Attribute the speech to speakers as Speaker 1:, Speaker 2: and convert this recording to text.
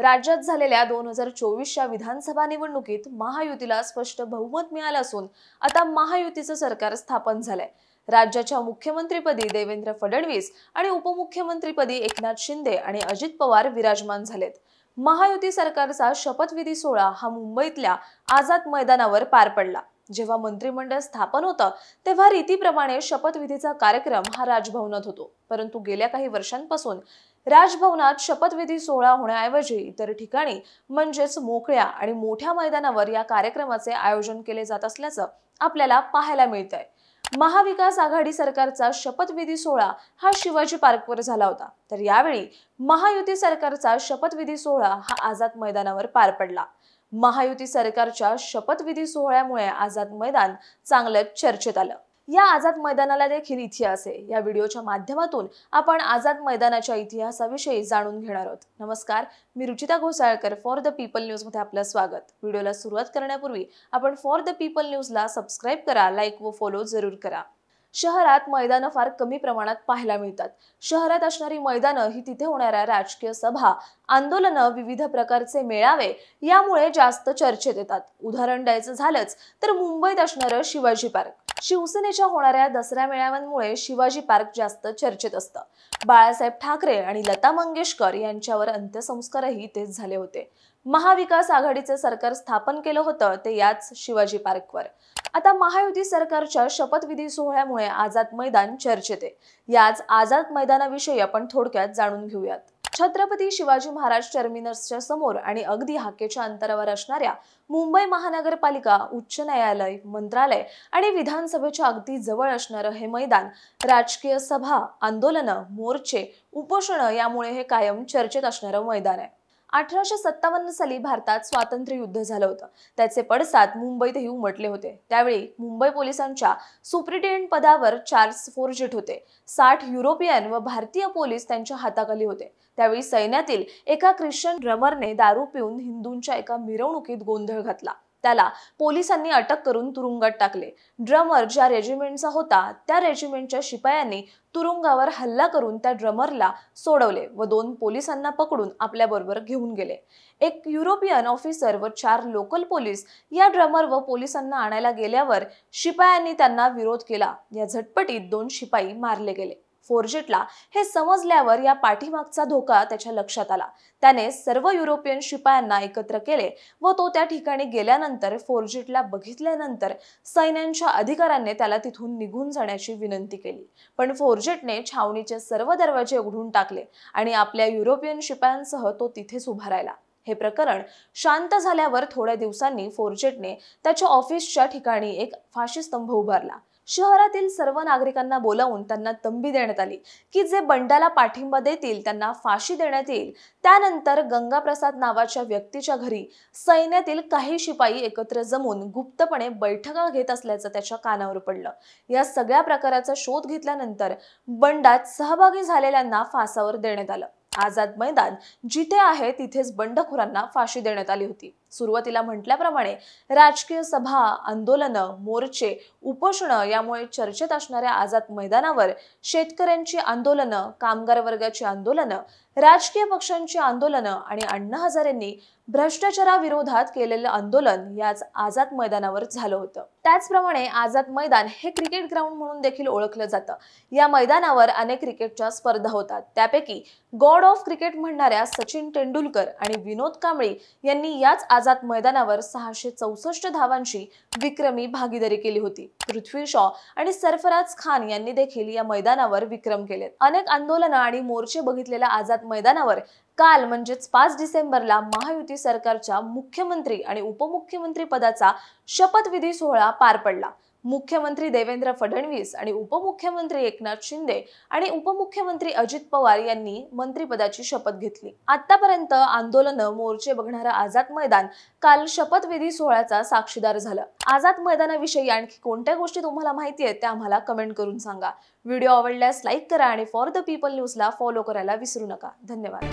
Speaker 1: राज्यात झालेल्या 2024च्या विधानसभा निवडणुकीत महायुतीला स्पष्ट बहुमत मिळालं असून आता महायुतीचं सरकार स्थापन झालंय। राज्याच्या मुख्यमंत्रीपदी देवेंद्र फडणवीस आणि उपमुख्यमंत्रीपदी एकनाथ शिंदे आणि अजित पवार विराजमान झालेत। महायुती सरकारचा शपथविधी सोहळा हा मुंबईतल्या आझाद मैदानावर पार पडला। जेव्हा मंत्रिमंडळ स्थापन होतं तेव्हा रीतीप्रमाणे शपथविधीचा कार्यक्रम हा राजभवनात होतो, परंतु गेल्या काही वर्षांपासून राजभवनात शपथविधी सोहळा होण्याऐवजी इतर ठिकाणी म्हणजेच मोकळ्या आणि मोठ्या मैदानावर या कार्यक्रमाचे आयोजन केले जात असल्याचं आपल्याला पाहायला मिळतंय। महाविकास आघाडी सरकारचा शपथविधी सोहळा हा शिवाजी पार्कवर झाला होता, तर यावेळी महायुती सरकारचा शपथविधी सोहळा हा आझाद मैदानावर पार पडला। महायुती सरकारच्या शपथविधी सोहळ्यामुळे आझाद मैदान चांगलंच चर्चेत आलं। या आझाद मैदानाला देखील इतिहास आहे। या व्हिडिओच्या माध्यमातून आपण आझाद मैदानाच्या इतिहासाविषयी जाणून घेणार आहोत। नमस्कार, मी Ruchita Ghosalkar for the people news मध्ये आपलं स्वागत। व्हिडिओला सुरुवात करण्यापूर्वी आपण फॉर द पीपल न्यूजला सबस्क्राइब करा, लाईक व फॉलो जरूर करा। शहरात मैदानं फार कमी प्रमाणात पाहायला मिळतात। शहरात असणारी मैदानं ही तिथे होणाऱ्या राजकीय सभा, आंदोलनं, विविध प्रकारचे मेळावे यामुळे जास्त चर्चेत येतात। उदाहरण द्यायचं झालंच तर मुंबईत असणारं शिवाजी पार्क। शिवसेनेच्या होणाऱ्या दसरा मेळाव्यांमुळे शिवाजी पार्क जास्त चर्चेत असतं। बाळासाहेब ठाकरे आणि लता मंगेशकर यांच्यावर अंत्यसंस्कारही तेच झाले होते। महाविकास आघाडीचे सरकार स्थापन केलं होतं ते याच शिवाजी पार्कवर। आता महायुती सरकारच्या शपथविधी सोहळ्यामुळे आझाद मैदान चर्चेत आहे। याच आझाद मैदानाविषयी आपण थोडक्यात जाणून घेऊयात। छत्रपती शिवाजी महाराज टर्मिनसच्या समोर आणि अगदी हाकेच्या अंतरावर असणाऱ्या मुंबई महानगरपालिका, उच्च न्यायालय, मंत्रालय आणि विधानसभेच्या अगदी जवळ असणारं हे मैदान राजकीय सभा, आंदोलनं, मोर्चे, उपोषणं यामुळे हे कायम चर्चेत असणारं मैदान आहे। 1857 साली भारतात स्वातंत्र्य युद्ध झालं होतं। त्याचे पडसाद मुंबईतही उमटले होते। त्यावेळी मुंबई पोलिसांच्या सुप्रिटेंडेंट पदावर चार्ल्स फोर्जेट होते। 60 युरोपियन व भारतीय पोलीस त्यांच्या हाताखाली होते। त्यावेळी सैन्यातील एका ख्रिश्चन ड्रमरने दारू पिऊन हिंदूंच्या एका मिरवणुकीत गोंधळ घातला। त्याला पोलिसांनी अटक करून तुरुंगात टाकले। ड्रमर ज्या रेजिमेंटचा होता त्या रेजिमेंटच्या शिपायांनी तुरुंगावर हल्ला करून त्या ड्रमरला सोडवले व 2 पोलिसांना पकडून आपल्या बरोबर घेऊन गेले। एक युरोपियन ऑफिसर व 4 लोकल पोलीस या ड्रमर व पोलिसांना आणायला गेल्यावर शिपायांनी त्यांना विरोध केला। या झटपटीत 2 शिपाई मारले गेले। फोर्जेटला हे समजल्यावर या पाठीमागचा धोका त्याच्या लक्षात आला। त्याने सर्व युरोपियन शिपायांना एकत्र केले व तो त्या ठिकाणी गेल्यानंतर फोर्जेटला बघितल्यानंतर सैन्याच्या अधिकाऱ्यांनी त्याला तिथून निघून जाण्याची विनंती केली, पण फोर्जेटने छावणीचे सर्व दरवाजे उघडून टाकले आणि आपल्या युरोपियन शिपायांसह तो तिथेच उभा राहिला। हे प्रकरण शांत झाल्यावर थोड्या दिवसांनी फोर्जेटने त्याच्या ऑफिसच्या ठिकाणी एक फाशी स्तंभ उभारला। शहरातील सर्व नागरिकांना बोलावून त्यांना तंबी देण्यात आली की जे बंडाला पाठिंबा देतील त्यांना फाशी देण्यात येईल। त्यानंतर गंगाप्रसाद नावाच्या व्यक्तीच्या घरी सैन्यातील काही शिपाई एकत्र जमून गुप्तपणे बैठका घेत असल्याचं त्याच्या कानावर पडलं। या सगळ्या प्रकाराचा शोध घेतल्यानंतर बंडात सहभागी झालेल्यांना फासावर देण्यात आलं। आझाद मैदान जिथे आहे तिथेच बंडखोरांना फाशी देण्यात आली होती। सुरुवातीला म्हटल्याप्रमाणे राजकीय सभा, आंदोलनं, मोर्चे, उपोषणं यामुळे चर्चेत असणाऱ्या आझाद मैदानावर शेतकऱ्यांची आंदोलनं, कामगार वर्गाची आंदोलनं, राजकीय पक्षांची आंदोलनं आणि अण्णा हजारेंनी भ्रष्टाचाराविरोधात केलेलं आंदोलन याच आझाद मैदानावर झालं होतं। त्याचप्रमाणे आझाद मैदान हे क्रिकेट ग्राउंड म्हणून देखील ओळखलं जातं। या मैदानावर अनेक क्रिकेटच्या स्पर्धा होतात। त्यापैकी गॉड ऑफ क्रिकेट म्हणणाऱ्या सचिन तेंडुलकर आणि विनोद कांबळी यांनी याच आझाद मैदानावर 664 धावांची विक्रमी भागीदारी केली होती। पृथ्वी शॉ आणि सरफराज खान यांनी देखील या मैदानावर विक्रम केलेत। अनेक आंदोलनं आणि मोर्चे बघितलेल्या आझाद मैदानावर काल म्हणजेच 5 डिसेंबरला महायुती सरकारच्या मुख्यमंत्री आणि उपमुख्यमंत्री पदाचा शपथविधी सोहळा पार पडला। मुख्यमंत्री देवेंद्र फडणवीस आणि उपमुख्यमंत्री एकनाथ शिंदे आणि उपमुख्यमंत्री अजित पवार यांनी मंत्रिपदाची शपथ घेतली। आतापर्यंत आंदोलनं, मोर्चे बघणारं आझाद मैदान काल शपथविधी सोहळ्याचा साक्षीदार झालं। आझाद मैदानाविषयी आणखी कोणत्या गोष्टी तुम्हाला माहिती आहेत त्या आम्हाला कमेंट करून सांगा। व्हिडिओ आवडल्यास लाईक करा आणि फॉर द पीपल न्यूजला फॉलो करायला विसरू नका। धन्यवाद।